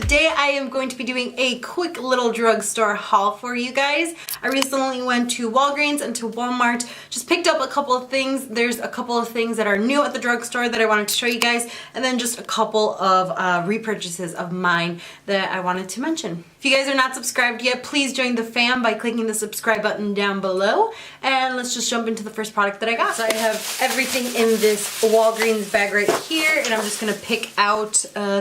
today I am going to be doing a quick little drugstore haul for you guys. I recently went to Walgreens and to Walmart, just picked up a couple of things. There's a couple of things that are new at the drugstore that I wanted to show you guys, and then just a couple of repurchases of mine that I wanted to mention. If you guys are not subscribed yet, please join the fam by clicking the subscribe button down below, and let's just jump into the first product that I got. So I have everything in this Walgreens bag right here, and I'm just gonna pick out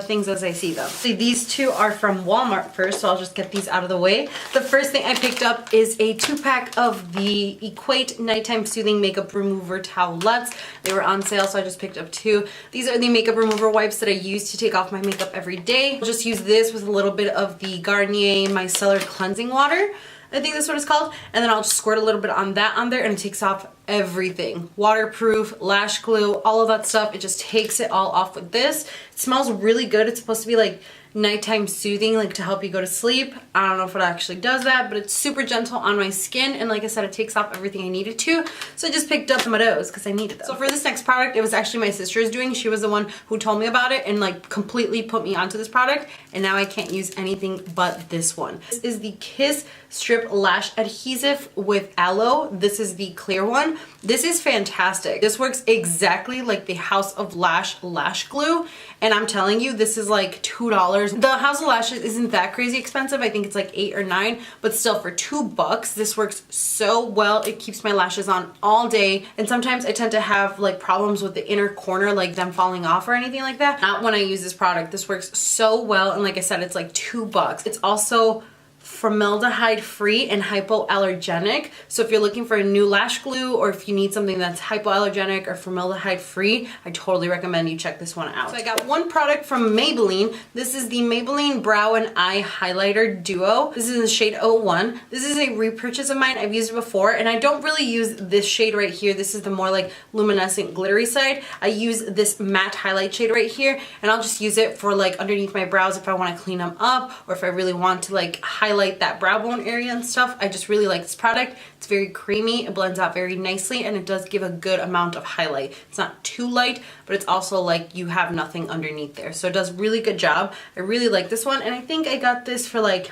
things as I see them. So these two are from Walmart first, so I'll just get these out of the way. The first thing I picked up is a 2-pack of the Equate Nighttime Soothing Makeup Remover Towelettes. They were on sale, so I just picked up 2. These are the makeup remover wipes that I use to take off my makeup every day. I'll just use this with a little bit of the Garnier Micellar Cleansing Water. I think that's what it's called. And then I'll just squirt a little bit on that on there, and it takes off everything. Waterproof, lash glue, all of that stuff. It just takes it all off with this. It smells really good. It's supposed to be like nighttime soothing, like to help you go to sleep. I don't know if it actually does that, but it's super gentle on my skin, and like I said, it takes off everything I needed to. So I just picked up some of those because I needed them. So for this next product, it was actually my sister's doing. She was the one who told me about it and like completely put me onto this product, and now I can't use anything but this one. This is the Kiss Strip Lash Adhesive with Aloe. This is the clear one. This is fantastic. This works exactly like the House of Lash lash glue, and I'm telling you, this is like $2. The House of Lashes isn't that crazy expensive. I think it's like $8 or $9, but still for $2, this works so well. It keeps my lashes on all day, and sometimes I tend to have like problems with the inner corner, like them falling off or anything like that. Not when I use this product. This works so well, and like I said, it's like $2. It's also formaldehyde free and hypoallergenic, so if you're looking for a new lash glue, or if you need something that's hypoallergenic or formaldehyde free, I totally recommend you check this one out. So I got one product from Maybelline. This is the Maybelline Brow and Eye Highlighter Duo. This is in the shade 01. This is a repurchase of mine. I've used it before, and I don't really use this shade right here. This is the more like luminescent glittery side. I use this matte highlight shade right here, and I'll just use it for like underneath my brows if I want to clean them up, or if I really want to like highlight that brow bone area and stuff. I just really like this product. It's very creamy, it blends out very nicely, and it does give a good amount of highlight. It's not too light, but it's also like you have nothing underneath there, so it does really good job. I really like this one, and I think I got this for like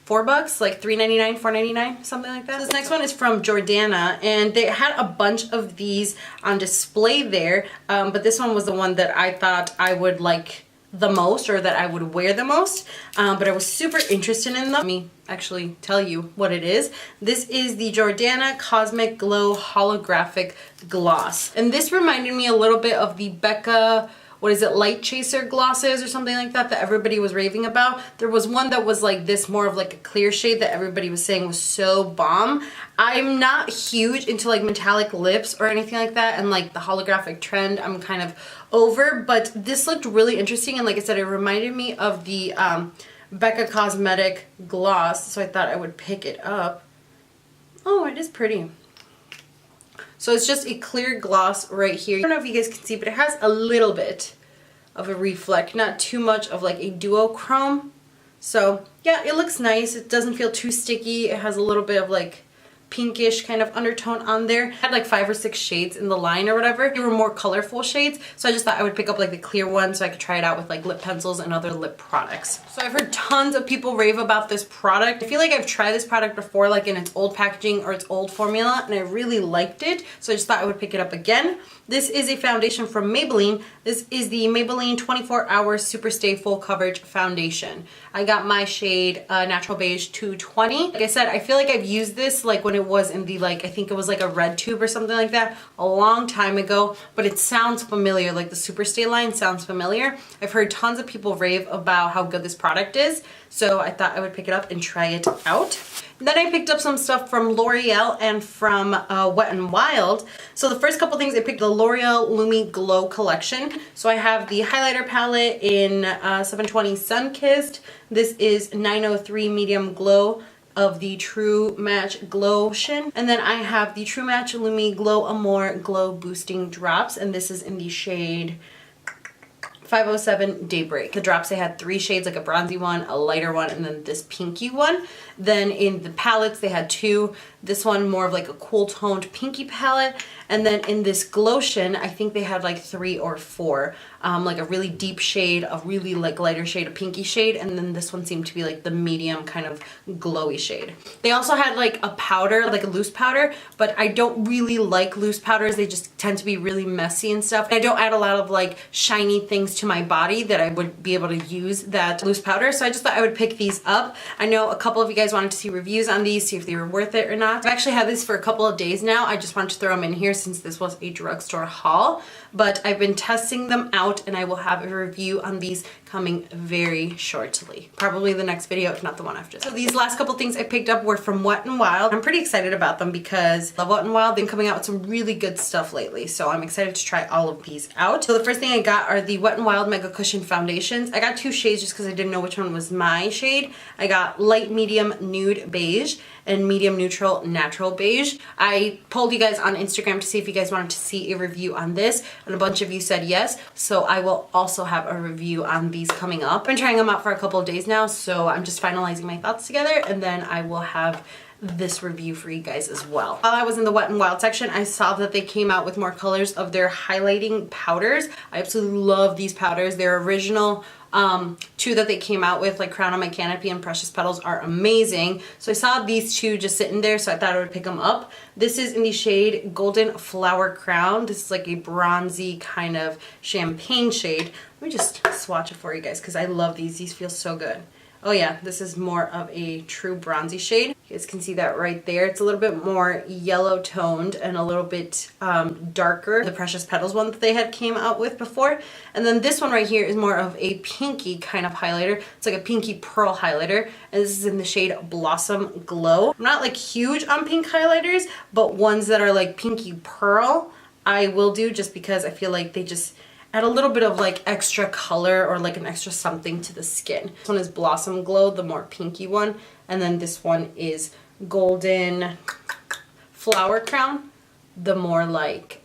$4, like $3.99, $4.99, something like that. So this next one is from Jordana, and they had a bunch of these on display there, but this one was the one that I thought I would like the most, or that I would wear the most, but I was super interested in them. Let me actually tell you what it is. This is the Jordana Cosmic Glow Holographic Gloss, and this reminded me a little bit of the Becca, what is it, Light Chaser glosses or something like that everybody was raving about. There was one that was like this, more of like a clear shade, that everybody was saying was so bomb. I'm not huge into like metallic lips or anything like that, and like the holographic trend I'm kind of over, but this looked really interesting, and like I said, it reminded me of the Becca Cosmetic gloss, so I thought I would pick it up. Oh, it is pretty. So it's just a clear gloss right here. I don't know if you guys can see, but it has a little bit of a reflect, not too much of like a duochrome. So yeah, it looks nice. It doesn't feel too sticky. It has a little bit of like pinkish kind of undertone on there. It had like 5 or 6 shades in the line or whatever. They were more colorful shades, so I just thought I would pick up like the clear one so I could try it out with like lip pencils and other lip products. So I've heard tons of people rave about this product. I feel like I've tried this product before, like in its old packaging or its old formula, and I really liked it, so I just thought I would pick it up again. This is a foundation from Maybelline. This is the Maybelline 24 Hour Super Stay Full Coverage Foundation. I got my shade Natural Beige 220. Like I said, I feel like I've used this like when it was in the like, I think it was like a red tube or something like that a long time ago, but it sounds familiar. Like the Super Stay line sounds familiar. I've heard tons of people rave about how good this product is, so I thought I would pick it up and try it out. Then I picked up some stuff from L'Oreal and from Wet n Wild. So the first couple things I picked, the L'Oreal Lumi Glow collection. So I have the highlighter palette in 720 Sunkissed. This is 903 Medium Glow of the True Match Glotion. And then I have the True Match Lumi Glow Amore Glow Boosting Drops, and this is in the shade 507 Daybreak. The drops, they had 3 shades, like a bronzy one, a lighter one, and then this pinky one. Then in the palettes, they had 2. This one more of like a cool toned pinky palette. And then in this Glotion, I think they had like 3 or 4. Like a really deep shade, a really like lighter shade, a pinky shade, and then this one seemed to be like the medium kind of glowy shade. They also had like a powder, like a loose powder, but I don't really like loose powders. They just tend to be really messy and stuff. I don't add a lot of like shiny things to my body that I would be able to use that loose powder, so I just thought I would pick these up. I know a couple of you guys wanted to see reviews on these, see if they were worth it or not. I've actually had these for a couple of days now. I just wanted to throw them in here since this was a drugstore haul, but I've been testing them out and I will have a review on these coming very shortly. Probably the next video, if not the one after. So these last couple things I picked up were from Wet n Wild. I'm pretty excited about them because I love Wet n Wild. They've been coming out with some really good stuff lately, so I'm excited to try all of these out. So the first thing I got are the Wet n Wild Mega Cushion Foundations. I got 2 shades just because I didn't know which one was my shade. I got light medium nude beige and medium neutral natural beige. I polled you guys on Instagram to see if you guys wanted to see a review on this, and a bunch of you said yes, so I will also have a review on these coming up. I've been trying them out for a couple of days now, so I'm just finalizing my thoughts together, and then I will have this review for you guys as well. While I was in the Wet n Wild section, I saw that they came out with more colors of their highlighting powders. I absolutely love these powders. Their original 2 that they came out with, like Crown on My Canopy and Precious Petals, are amazing. So I saw these 2 just sitting there, so I thought I would pick them up. This is in the shade Golden Flower Crown. This is like a bronzy kind of champagne shade. Let me just swatch it for you guys because I love these. These feel so good. Oh yeah, this is more of a true bronzy shade. You guys can see that right there. It's a little bit more yellow toned and a little bit darker. The Precious Petals one that they had came out with before. And then this one right here is more of a pinky kind of highlighter. It's like a pinky pearl highlighter. And this is in the shade Blossom Glow. I'm not like huge on pink highlighters, but ones that are like pinky pearl, I will do just because I feel like they just add a little bit of like extra color or like an extra something to the skin. This one is Blossom Glow, the more pinky one, and then this one is Golden Flower Crown, the more like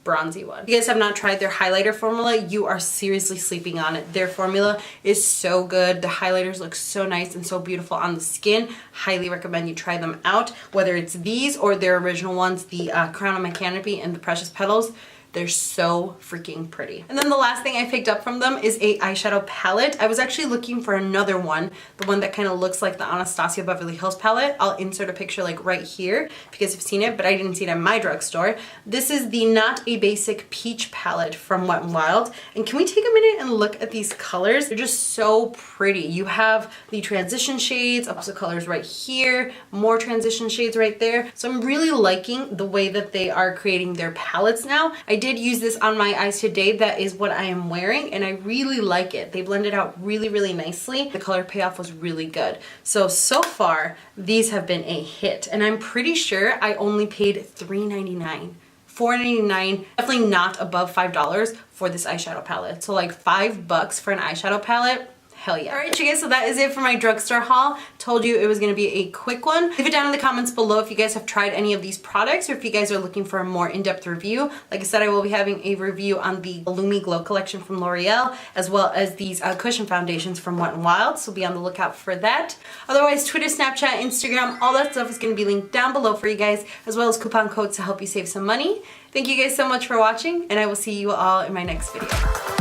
bronzy one. If you guys have not tried their highlighter formula, you are seriously sleeping on it. Their formula is so good. The highlighters look so nice and so beautiful on the skin. Highly recommend you try them out, whether it's these or their original ones, the Crown on My Canopy and the Precious Petals. They're so freaking pretty. And then the last thing I picked up from them is a eyeshadow palette. I was actually looking for another one, the one that kind of looks like the Anastasia Beverly Hills palette. I'll insert a picture like right here if you guys have seen it, but I didn't see it at my drugstore. This is the Not a Basic Peach palette from Wet n Wild. And can we take a minute and look at these colors? They're just so pretty. You have the transition shades, opposite colors right here, more transition shades right there. So I'm really liking the way that they are creating their palettes now. I did use this on my eyes today. That is what I am wearing, and I really like it. They blended out really, really nicely. The color payoff was really good. So far, these have been a hit, and I'm pretty sure I only paid $3.99. $4.99, definitely not above $5 for this eyeshadow palette. So like $5 for an eyeshadow palette. Hell yeah. Alright, you guys, so that is it for my drugstore haul. Told you it was going to be a quick one. Leave it down in the comments below if you guys have tried any of these products or if you guys are looking for a more in-depth review. Like I said, I will be having a review on the Lumi Glow collection from L'Oreal, as well as these cushion foundations from Wet n Wild, so be on the lookout for that. Otherwise, Twitter, Snapchat, Instagram, all that stuff is going to be linked down below for you guys, as well as coupon codes to help you save some money. Thank you guys so much for watching, and I will see you all in my next video.